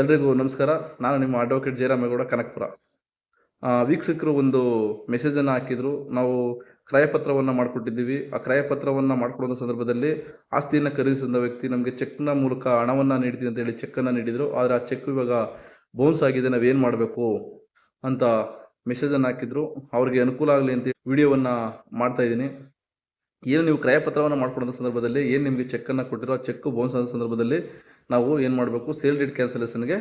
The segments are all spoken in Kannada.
ಎಲ್ರಿಗೂ ನಮಸ್ಕಾರ. ನಾನು ನಿಮ್ಮ ಅಡ್ವೊಕೇಟ್ ಜಯರಾಮೇಗೌಡ ಕನಕಪುರ. ವೀಕ್ಷಕರು ಒಂದು ಮೆಸೇಜನ್ನು ಹಾಕಿದ್ರು. ನಾವು ಕ್ರಯಪತ್ರವನ್ನು ಮಾಡಿಕೊಟ್ಟಿದ್ದೀವಿ. ಆ ಕ್ರಯಪತ್ರವನ್ನು ಮಾಡಿಕೊಡೋ ಸಂದರ್ಭದಲ್ಲಿ ಆಸ್ತಿಯನ್ನು ಖರೀದಿಸಿದ ವ್ಯಕ್ತಿ ನಮಗೆ ಚೆಕ್ನ ಮೂಲಕ ಹಣವನ್ನು ನೀಡ್ತೀನಿ ಅಂತೇಳಿ ಚೆಕ್ಕನ್ನು ನೀಡಿದರು. ಆದರೆ ಆ ಚೆಕ್ ಇವಾಗ ಬೌನ್ಸ್ ಆಗಿದೆ, ನಾವೇನು ಮಾಡಬೇಕು ಅಂತ ಮೆಸೇಜನ್ನು ಹಾಕಿದ್ರು. ಅವ್ರಿಗೆ ಅನುಕೂಲ ಆಗಲಿ ಅಂತ ವಿಡಿಯೋವನ್ನು ಮಾಡ್ತಾ ಇದ್ದೀನಿ. ಏನು ನೀವು ಕ್ರಯಪತ್ರವನ್ನು ಮಾಡ್ಕೊಡೋ ಸಂದರ್ಭದಲ್ಲಿ ಏನು ನಿಮಗೆ ಚೆಕ್ಕನ್ನು ಕೊಟ್ಟಿರೋ ಆ ಚೆಕ್ ಬೌನ್ಸ್ ಆದ ಸಂದರ್ಭದಲ್ಲಿ ನಾವು ಏನು ಮಾಡಬೇಕು, ಸೇಲ್ ಡೀಡ್ ಕ್ಯಾನ್ಸಲೇಷನ್ಗೆ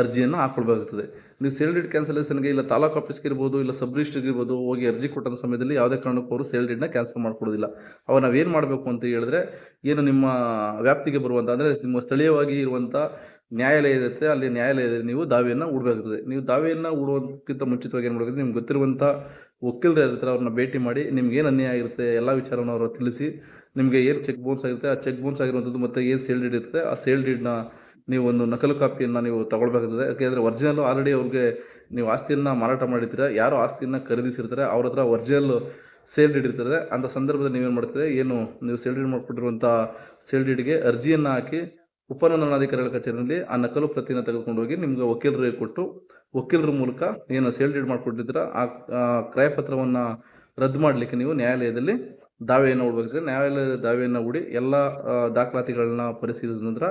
ಅರ್ಜಿಯನ್ನು ಹಾಕ್ಕೊಳ್ಬೇಕಾಗ್ತದೆ. ನೀವು ಸೇಲ್ ಡೀಡ್ ಕ್ಯಾನ್ಸಲೇಷನ್ಗೆ ಇಲ್ಲ ತಾಲೂಕು ಆಫೀಸ್ಗೆ ಇರ್ಬೋದು, ಇಲ್ಲ ಸಬ್ ರಿಜಿಸ್ಟ್ರಿಗೆ ಇರ್ಬೋದು, ಹೋಗಿ ಅರ್ಜಿ ಕೊಟ್ಟಂಥ ಸಮಯದಲ್ಲಿ ಯಾವುದೇ ಕಾರಣಕ್ಕೂ ಅವರು ಸೇಲ್ ಡೀಡ್ನ ಕ್ಯಾನ್ಸಲ್ ಮಾಡ್ಕೊಡೋದಿಲ್ಲ. ಅವಾಗ ನಾವೇನು ಮಾಡಬೇಕು ಅಂತ ಹೇಳಿದ್ರೆ, ಏನು ನಿಮ್ಮ ವ್ಯಾಪ್ತಿಗೆ ಬರುವಂಥ ಅಂದರೆ ನಿಮ್ಮ ಸ್ಥಳೀಯವಾಗಿ ಇರುವಂಥ ನ್ಯಾಯಾಲಯ ಇರುತ್ತೆ, ಅಲ್ಲಿ ನ್ಯಾಯಾಲಯದಲ್ಲಿ ನೀವು ದಾವೆಯನ್ನು ಹೂಡಬೇಕಾಗ್ತದೆ. ನೀವು ದಾವೆಯನ್ನು ಹೂಡೋದಕ್ಕಿಂತ ಮುಂಚಿತವಾಗಿ ಏನು ಮಾಡಬೇಕು, ನಿಮ್ಗೆ ಗೊತ್ತಿರುವಂಥ ವಕೀಲರು ಇರ್ತಾರೆ, ಅವ್ರನ್ನ ಭೇಟಿ ಮಾಡಿ ನಿಮ್ಗೆ ಏನು ಅನ್ಯಾಯ ಆಗಿರುತ್ತೆ ಎಲ್ಲ ವಿಚಾರವನ್ನು ಅವರು ತಿಳಿಸಿ, ನಿಮಗೆ ಏನು ಚೆಕ್ ಬೌನ್ಸ್ ಆಗಿರುತ್ತೆ ಆ ಚೆಕ್ ಬೌನ್ಸ್ ಆಗಿರುವಂಥದ್ದು ಮತ್ತು ಏನು ಸೇಲ್ ಡೀಡ್ ಇರುತ್ತೆ ಆ ಸೇಲ್ ಡೀಡ್ನ ನೀವು ಒಂದು ನಕಲು ಕಾಪಿಯನ್ನು ನೀವು ತಗೊಳ್ಬೇಕಾಗ್ತದೆ. ಯಾಕೆಂದರೆ ಒರಿಜಿನಲ್ಲು ಆಲ್ರೆಡಿ ಅವ್ರಿಗೆ ನೀವು ಆಸ್ತಿಯನ್ನು ಮಾರಾಟ ಮಾಡಿರ್ತೀರ, ಯಾರು ಆಸ್ತಿಯನ್ನು ಖರೀದಿಸಿರ್ತಾರೆ ಅವ್ರ ಹತ್ರ ಒರಿಜಿನಲ್ ಸೇಲ್ ಡೀಡ್ ಇರ್ತದೆ. ಅಂಥ ಸಂದರ್ಭದಲ್ಲಿ ನೀವೇನು ಮಾಡ್ತೀರಿ, ಏನು ನೀವು ಸೇಲ್ ಡೀಡ್ ಮಾಡಿಕೊಟ್ಟಿರುವಂಥ ಸೇಲ್ ಡೀಡ್ಗೆ ಅರ್ಜಿಯನ್ನು ಹಾಕಿ ಉಪನೋಂದಣಾಧಿಕಾರಿಗಳ ಕಚೇರಿಯಲ್ಲಿ ಆ ನಕಲು ಪ್ರತಿಯನ್ನು ತೆಗೆದುಕೊಂಡು ಹೋಗಿ ನಿಮ್ಗೆ ವಕೀಲರಿಗೆ ಕೊಟ್ಟು, ವಕೀಲರ ಮೂಲಕ ಏನು ಸೇಲ್ ಡೀಡ್ ಮಾಡಿಕೊಟ್ಟಿದ್ದೀರ ಆ ಕ್ರಯಪತ್ರವನ್ನು ರದ್ದು ಮಾಡಲಿಕ್ಕೆ ನೀವು ನ್ಯಾಯಾಲಯದಲ್ಲಿ ದಾವೆಯನ್ನು ಹೂಡಬೇಕಾಗ್ತದೆ. ನ್ಯಾಯಾಲಯದ ದಾವೆಯನ್ನು ಹೂಡಿ ಎಲ್ಲ ದಾಖಲಾತಿಗಳನ್ನ ಪರಿಶೀಲಿಸಿದ ನಂತರ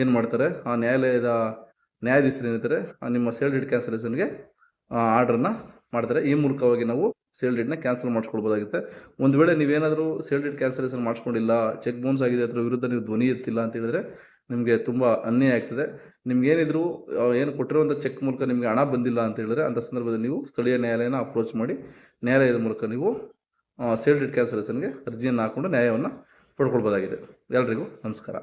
ಏನು ಮಾಡ್ತಾರೆ, ಆ ನ್ಯಾಯಾಲಯದ ನ್ಯಾಯಾಧೀಶರು ಏನಿರ್ತಾರೆ ನಿಮ್ಮ ಸೇಲ್ ಡೀಡ್ ಕ್ಯಾನ್ಸಲೇಷನ್ಗೆ ಆರ್ಡ್ರನ್ನ ಮಾಡ್ತಾರೆ. ಈ ಮೂಲಕವಾಗಿ ನಾವು ಸೇಲ್ ಡೀಡ್ನ ಕ್ಯಾನ್ಸಲ್ ಮಾಡಿಸ್ಕೊಳ್ಬೋದಾಗುತ್ತೆ. ಒಂದು ವೇಳೆ ನೀವೇನಾದರೂ ಸೇಲ್ ಡೀಡ್ ಕ್ಯಾನ್ಸಲೇಷನ್ ಮಾಡಿಸ್ಕೊಂಡಿಲ್ಲ, ಚೆಕ್ ಬೌನ್ಸ್ ಆಗಿದೆ, ಅದರ ವಿರುದ್ಧ ನೀವು ಧ್ವನಿ ಎತ್ತಿಲ್ಲ ಅಂತ ಹೇಳಿದ್ರೆ ನಿಮಗೆ ತುಂಬ ಅನ್ಯಾಯ ಆಗ್ತದೆ. ನಿಮ್ಗೇನಿದ್ರು ಏನು ಕೊಟ್ಟಿರುವಂಥ ಚೆಕ್ ಮೂಲಕ ನಿಮಗೆ ಹಣ ಬಂದಿಲ್ಲ ಅಂತ ಹೇಳಿದ್ರೆ ಅಂಥ ಸಂದರ್ಭದಲ್ಲಿ ನೀವು ಸ್ಥಳೀಯ ನ್ಯಾಯಾಲಯನ ಅಪ್ರೋಚ್ ಮಾಡಿ ನ್ಯಾಯಾಲಯದ ಮೂಲಕ ನೀವು ಸೇಲ್ ಡೀಡ್ ಕ್ಯಾನ್ಸಲೇಷನ್ಗೆ ಅರ್ಜಿಯನ್ನು ಹಾಕ್ಕೊಂಡು ನ್ಯಾಯವನ್ನು ಪಡ್ಕೊಳ್ಬೋದಾಗಿದೆ. ಎಲ್ರಿಗೂ ನಮಸ್ಕಾರ.